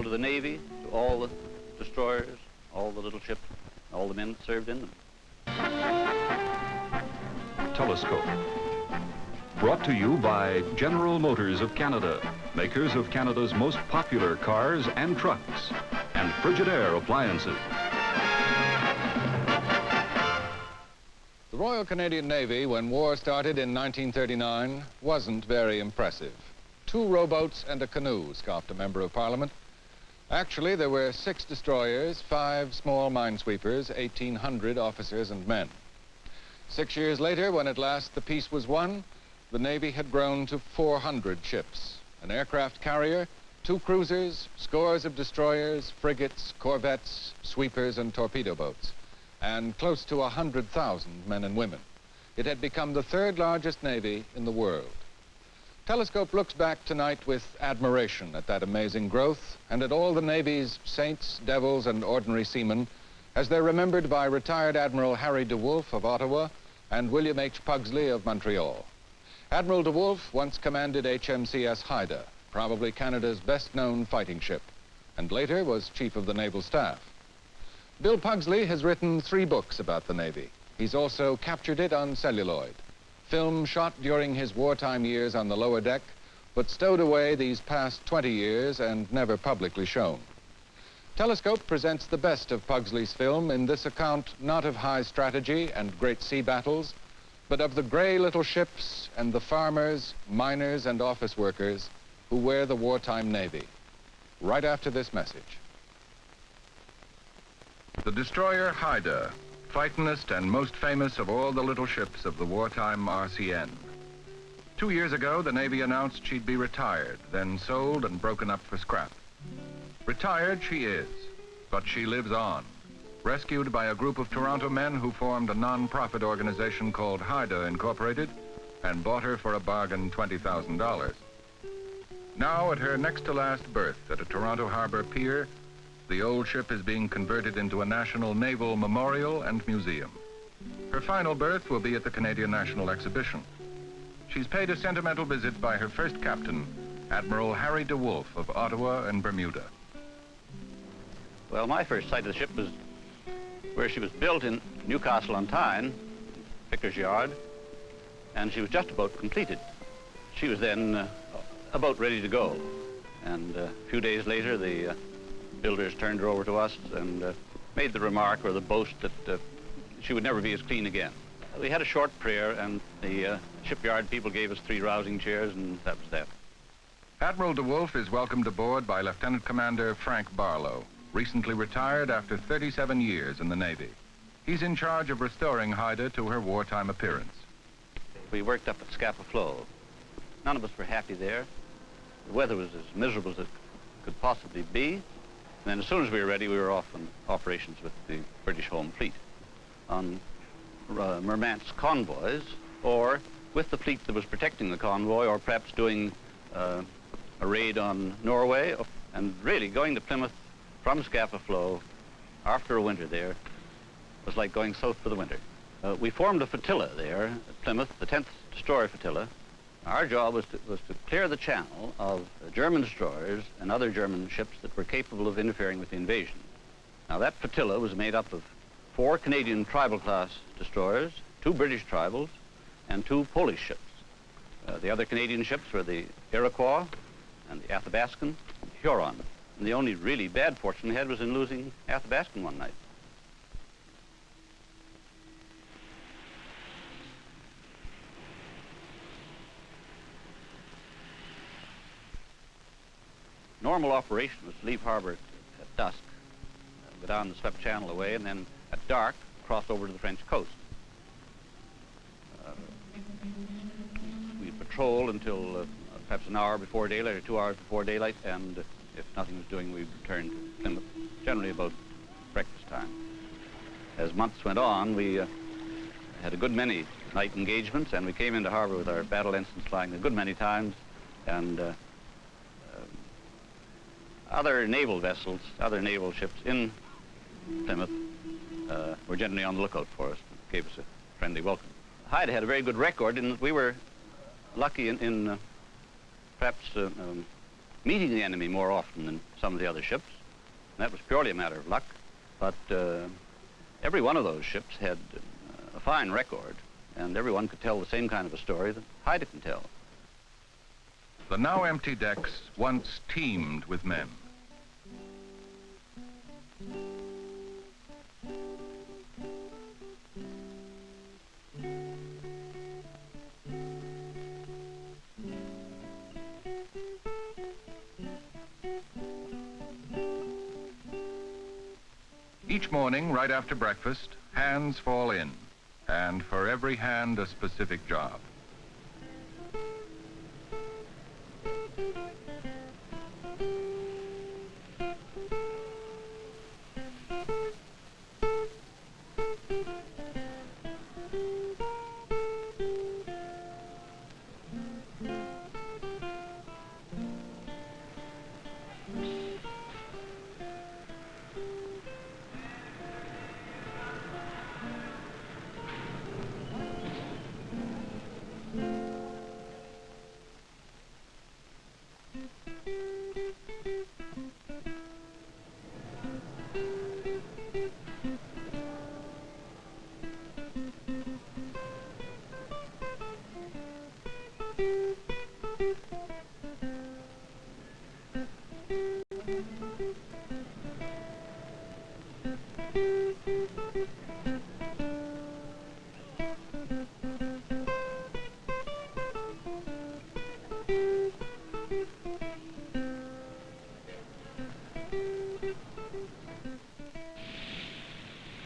to the Navy, to all the destroyers, all the little ships, all the men that served in them. Telescope. Brought to you by General Motors of Canada, makers of Canada's most popular cars and trucks, and Frigidaire appliances. The Royal Canadian Navy, when war started in 1939, wasn't very impressive. 2 rowboats and a canoe, scoffed a member of Parliament. Actually, there were 6 destroyers, 5 small minesweepers, 1,800 officers and men. 6 years later, when at last the peace was won, the Navy had grown to 400 ships, an aircraft carrier, 2 cruisers, scores of destroyers, frigates, corvettes, sweepers, and torpedo boats, and close to 100,000 men and women. It had become the 3rd largest Navy in the world. Telescope looks back tonight with admiration at that amazing growth and at all the Navy's saints, devils, and ordinary seamen as they're remembered by retired Admiral Harry DeWolf of Ottawa and William H. Pugsley of Montreal. Admiral DeWolf once commanded HMCS Haida, probably Canada's best-known fighting ship, and later was Chief of the Naval Staff. Bill Pugsley has written 3 books about the Navy. He's also captured it on celluloid. Film shot during his wartime years on the lower deck, but stowed away these past 20 years and never publicly shown. Telescope presents the best of Pugsley's film in this account not of high strategy and great sea battles, but of the gray little ships and the farmers, miners, and office workers who wear the wartime Navy. Right after this message. The destroyer Haida, fightingest and most famous of all the little ships of the Wartime RCN. 2 years ago, the Navy announced she'd be retired, then sold and broken up for scrap. Retired she is, but she lives on, rescued by a group of Toronto men who formed a non-profit organization called Haida Incorporated and bought her for a bargain $20,000. Now, at her next-to-last berth at a Toronto harbor pier, the old ship is being converted into a national naval memorial and museum. Her final berth will be at the Canadian National Exhibition. She's paid a sentimental visit by her first captain, Admiral Harry DeWolf of Ottawa and Bermuda. Well, my first sight of the ship was where she was built in Newcastle-on-Tyne, Vickers Yard, and she was just about completed. She was then about ready to go, and a few days later the builders turned her over to us and made the remark or the boast that she would never be as clean again. We had a short prayer, and the shipyard people gave us 3 rousing chairs, and that was that. Admiral DeWolf is welcomed aboard by Lieutenant Commander Frank Barlow, recently retired after 37 years in the Navy. He's in charge of restoring Haida to her wartime appearance. We worked up at Scapa Flow. None of us were happy there. The weather was as miserable as it could possibly be. And then as soon as we were ready, we were off on operations with the British Home Fleet on Mermant's convoys, or with the fleet that was protecting the convoy, or perhaps doing a raid on Norway, and really going to Plymouth from Scapa Flow after a winter there was like going south for the winter. We formed a flotilla there at Plymouth, the 10th Destroyer Flotilla. Our job was to clear the channel of German destroyers and other German ships that were capable of interfering with the invasion. Now, that flotilla was made up of 4 Canadian tribal class destroyers, 2 British tribals, and 2 Polish ships. The other Canadian ships were the Iroquois and the Athabascan and the Huron. And the only really bad fortune we had was in losing Athabascan one night. Normal operation was to leave harbor at dusk, go down the swept channel away, and then at dark cross over to the French coast. We'd patrol until perhaps an hour before daylight or 2 hours before daylight, and if nothing was doing, we'd return to Plymouth, generally about breakfast time. As months went on, we had a good many night engagements, and we came into harbor with our battle ensigns flying a good many times, and other naval vessels, other naval ships in Plymouth were generally on the lookout for us, gave us a friendly welcome. Haida had a very good record in that we were lucky in perhaps meeting the enemy more often than some of the other ships. And that was purely a matter of luck. But every one of those ships had a fine record, and everyone could tell the same kind of a story that Haida can tell. The now empty decks once teemed with men. Each morning, right after breakfast, hands fall in, and for every hand, a specific job.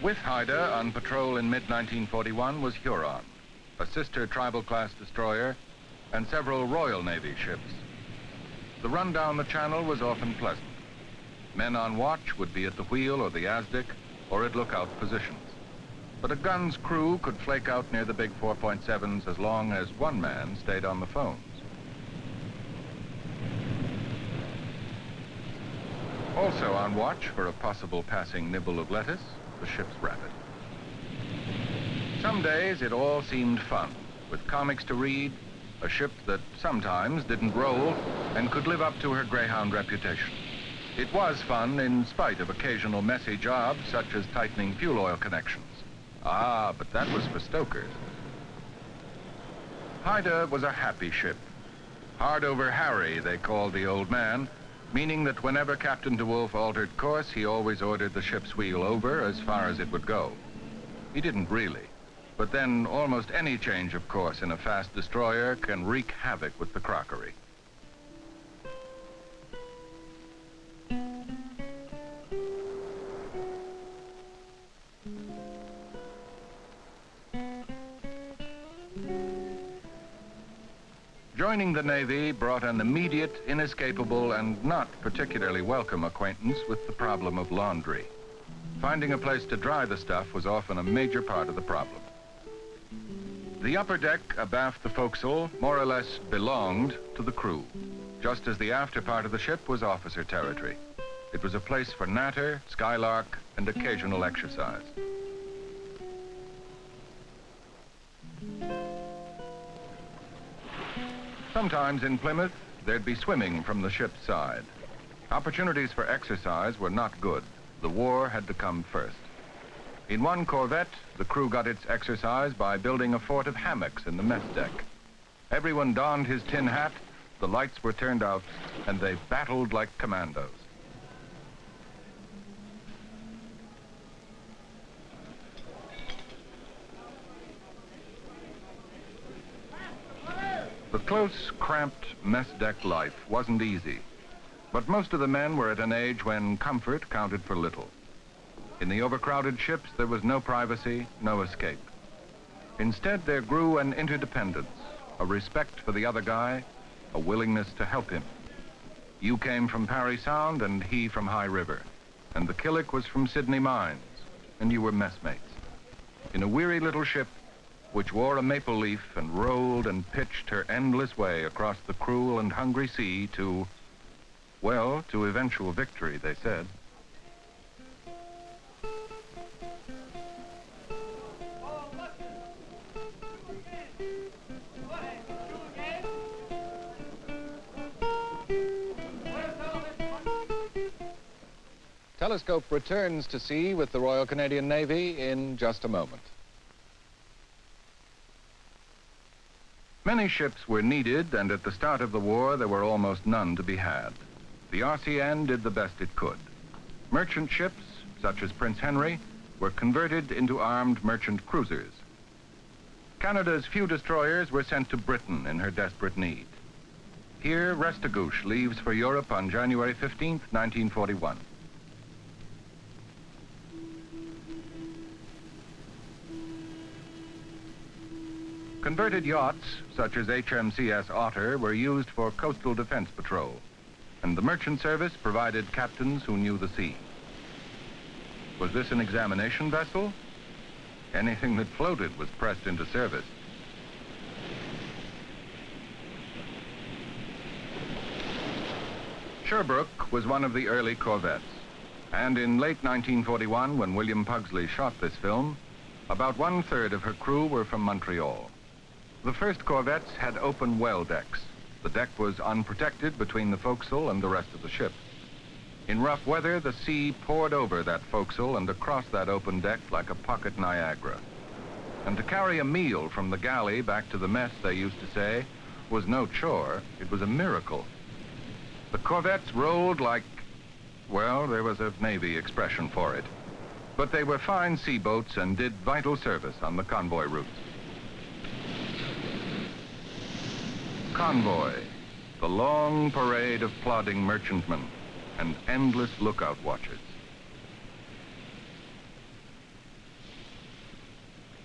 With Haida on patrol in mid-1941 was Huron, a sister tribal-class destroyer, and several Royal Navy ships. The run down the channel was often pleasant. Men on watch would be at the wheel or the ASDIC or at lookout positions. But a gun's crew could flake out near the big 4.7s as long as one man stayed on the phones. Also on watch for a possible passing nibble of lettuce, the ship's rabbit. Some days it all seemed fun, with comics to read, a ship that sometimes didn't roll and could live up to her Greyhound reputation. It was fun in spite of occasional messy jobs such as tightening fuel oil connections. Ah, but that was for stokers. Haida was a happy ship. Hard over Harry, they called the old man, meaning that whenever Captain DeWolf altered course, he always ordered the ship's wheel over as far as it would go. He didn't really, but then almost any change of course in a fast destroyer can wreak havoc with the crockery. Joining the Navy brought an immediate, inescapable, and not particularly welcome acquaintance with the problem of laundry. Finding a place to dry the stuff was often a major part of the problem. The upper deck abaft the forecastle more or less belonged to the crew, just as the after part of the ship was officer territory. It was a place for natter, skylark, and occasional exercise. Sometimes in Plymouth, there'd be swimming from the ship's side. Opportunities for exercise were not good. The war had to come first. In one corvette, the crew got its exercise by building a fort of hammocks in the mess deck. Everyone donned his tin hat, the lights were turned out, and they battled like commandos. The close, cramped mess deck life wasn't easy, but most of the men were at an age when comfort counted for little. In the overcrowded ships, there was no privacy, no escape. Instead, there grew an interdependence, a respect for the other guy, a willingness to help him. You came from Parry Sound and he from High River, and the Killick was from Sydney Mines, and you were messmates. In a weary little ship, which wore a maple leaf and rolled and pitched her endless way across the cruel and hungry sea to, well, to eventual victory, they said. Telescope returns to sea with the Royal Canadian Navy in just a moment. Many ships were needed, and at the start of the war, there were almost none to be had. The RCN did the best it could. Merchant ships, such as Prince Henry, were converted into armed merchant cruisers. Canada's few destroyers were sent to Britain in her desperate need. Here, Ret'd leaves for Europe on January 15, 1941. Converted yachts, such as HMCS Otter, were used for coastal defense patrol, and the merchant service provided captains who knew the sea. Was this an examination vessel? Anything that floated was pressed into service. Sherbrooke was one of the early corvettes, and in late 1941, when William Pugsley shot this film, about 1/3 of her crew were from Montreal. The first corvettes had open well decks. The deck was unprotected between the forecastle and the rest of the ship. In rough weather, the sea poured over that forecastle and across that open deck like a pocket Niagara. And to carry a meal from the galley back to the mess, they used to say, was no chore, it was a miracle. The corvettes rolled like, well, there was a Navy expression for it. But they were fine sea boats and did vital service on the convoy routes. Convoy, the long parade of plodding merchantmen and endless lookout watches.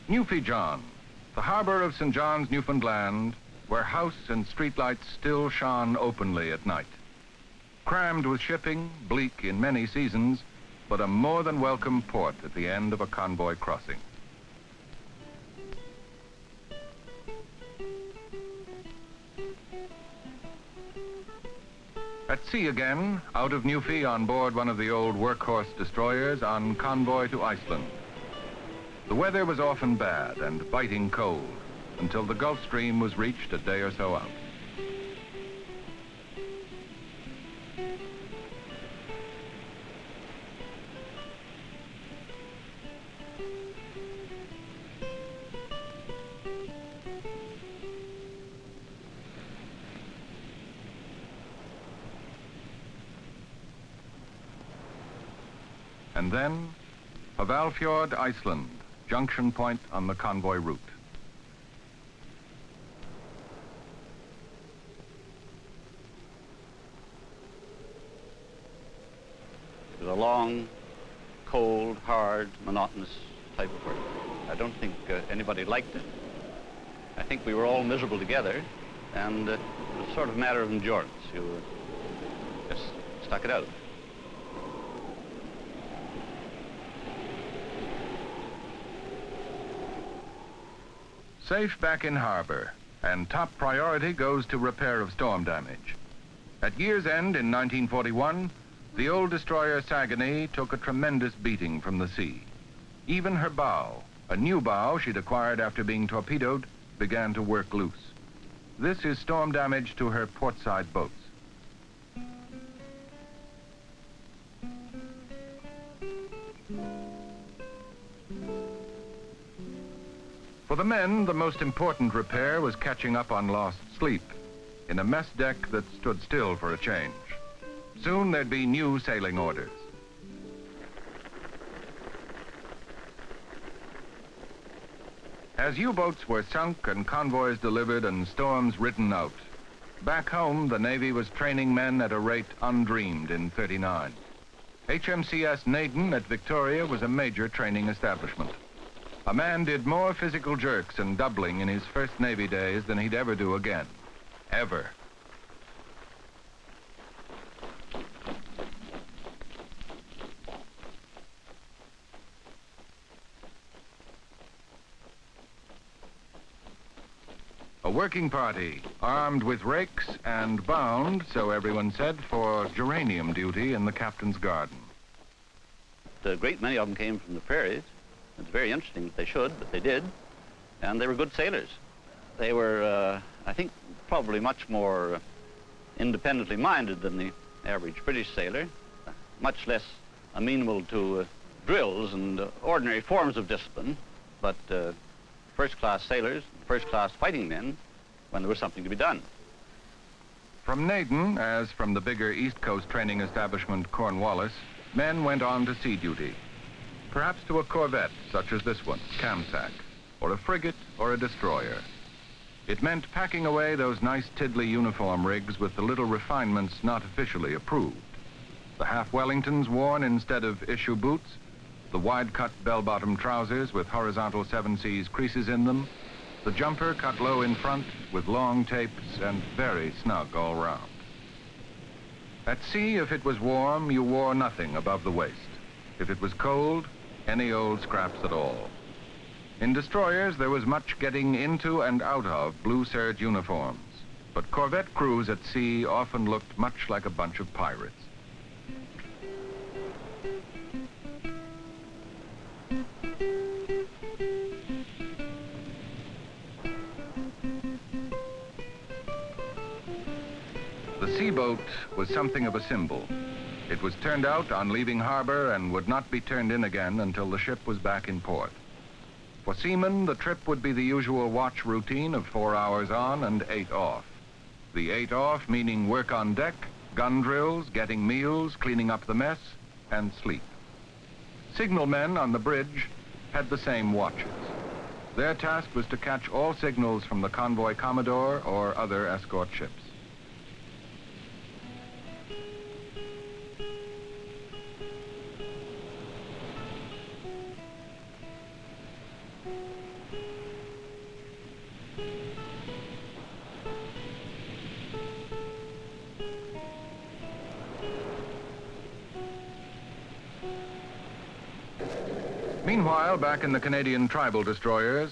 Newfie-John, the harbor of St. John's, Newfoundland, where house and streetlights still shone openly at night. Crammed with shipping, bleak in many seasons, but a more than welcome port at the end of a convoy crossing. At sea again, out of Newfie on board one of the old workhorse destroyers on convoy to Iceland. The weather was often bad and biting cold until the Gulf Stream was reached a day or so out. And then, Hvalfjord, Iceland, junction point on the convoy route. It was a long, cold, hard, monotonous type of work. I don't think anybody liked it. I think we were all miserable together, and it was sort of a matter of endurance. You just stuck it out. Safe back in harbor, and top priority goes to repair of storm damage. At year's end in 1941, the old destroyer Saguenay took a tremendous beating from the sea. Even her bow, a new bow she'd acquired after being torpedoed, began to work loose. This is storm damage to her portside boats. For the men, the most important repair was catching up on lost sleep in a mess deck that stood still for a change. Soon there'd be new sailing orders. As U-boats were sunk and convoys delivered and storms ridden out, back home the Navy was training men at a rate undreamed in '39. HMCS Naden at Victoria was a major training establishment. A man did more physical jerks and doubling in his first Navy days than he'd ever do again. Ever. A working party, armed with rakes and bound, so everyone said, for geranium duty in the captain's garden. A great many of them came from the prairies. It's very interesting that they should, but they did. And they were good sailors. They were, I think, probably much more independently minded than the average British sailor, much less amenable to drills and ordinary forms of discipline, but first-class sailors, first-class fighting men when there was something to be done. From Naden, as from the bigger East Coast training establishment Cornwallis, men went on to sea duty. Perhaps to a corvette such as this one, Kamsack, or a frigate or a destroyer. It meant packing away those nice tiddly uniform rigs with the little refinements not officially approved. The half Wellingtons worn instead of issue boots, the wide-cut bell-bottom trousers with horizontal 7/4 creases in them, the jumper cut low in front with long tapes and very snug all round. At sea, if it was warm, you wore nothing above the waist. If it was cold, any old scraps at all. In destroyers, there was much getting into and out of blue serge uniforms, but corvette crews at sea often looked much like a bunch of pirates. The seaboat was something of a symbol. It was turned out on leaving harbor and would not be turned in again until the ship was back in port. For seamen, the trip would be the usual watch routine of 4 hours on and 8 off. The 8 off meaning work on deck, gun drills, getting meals, cleaning up the mess, and sleep. Signalmen on the bridge had the same watches. Their task was to catch all signals from the Convoy Commodore or other escort ships. Meanwhile, back in the Canadian tribal destroyers,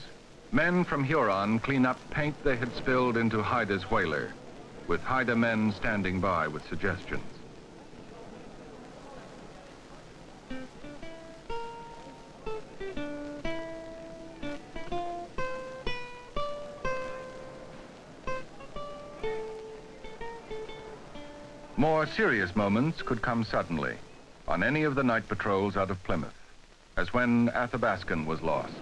men from Huron clean up paint they had spilled into Haida's whaler, with Haida men standing by with suggestions. More serious moments could come suddenly on any of the night patrols out of Plymouth, as when Athabaskan was lost.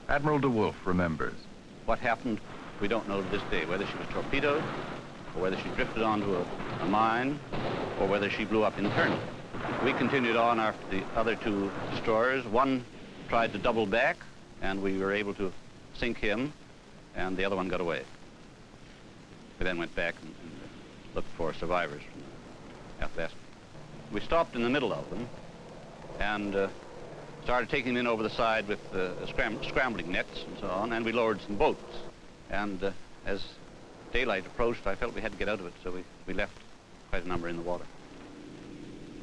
Admiral DeWolf remembers. What happened, we don't know to this day, whether she was torpedoed, or whether she drifted onto a mine, or whether she blew up internally. We continued on after the other two destroyers. One tried to double back, and we were able to sink him, and the other one got away. We then went back and looked for survivors from Athabaskan. We stopped in the middle of them, and started taking them in over the side with scrambling nets and so on, and we lowered some boats. And as daylight approached, I felt we had to get out of it, so we left quite a number in the water.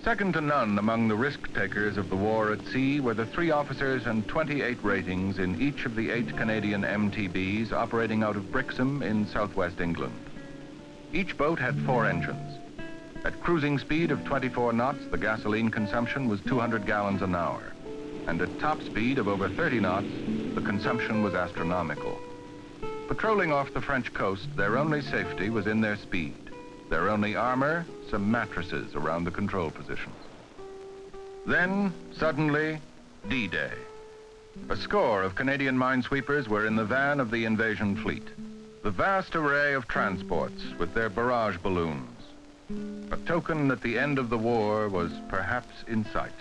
Second to none among the risk-takers of the war at sea were the 3 officers and 28 ratings in each of the 8 Canadian MTBs operating out of Brixham in southwest England. Each boat had 4 engines. At cruising speed of 24 knots, the gasoline consumption was 200 gallons an hour. And at top speed of over 30 knots, the consumption was astronomical. Patrolling off the French coast, their only safety was in their speed. Their only armor, some mattresses around the control positions. Then, suddenly, D-Day. A score of Canadian minesweepers were in the van of the invasion fleet. The vast array of transports with their barrage balloons. A token that the end of the war was perhaps in sight.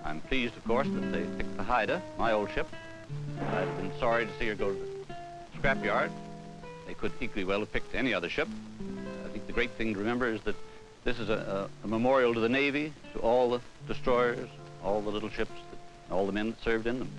I'm pleased, of course, that they picked the Haida, my old ship. I'd have been sorry to see her go to the scrapyard. They could equally well have picked any other ship. I think the great thing to remember is that this is a memorial to the Navy, to all the destroyers, all the little ships, all the men that served in them.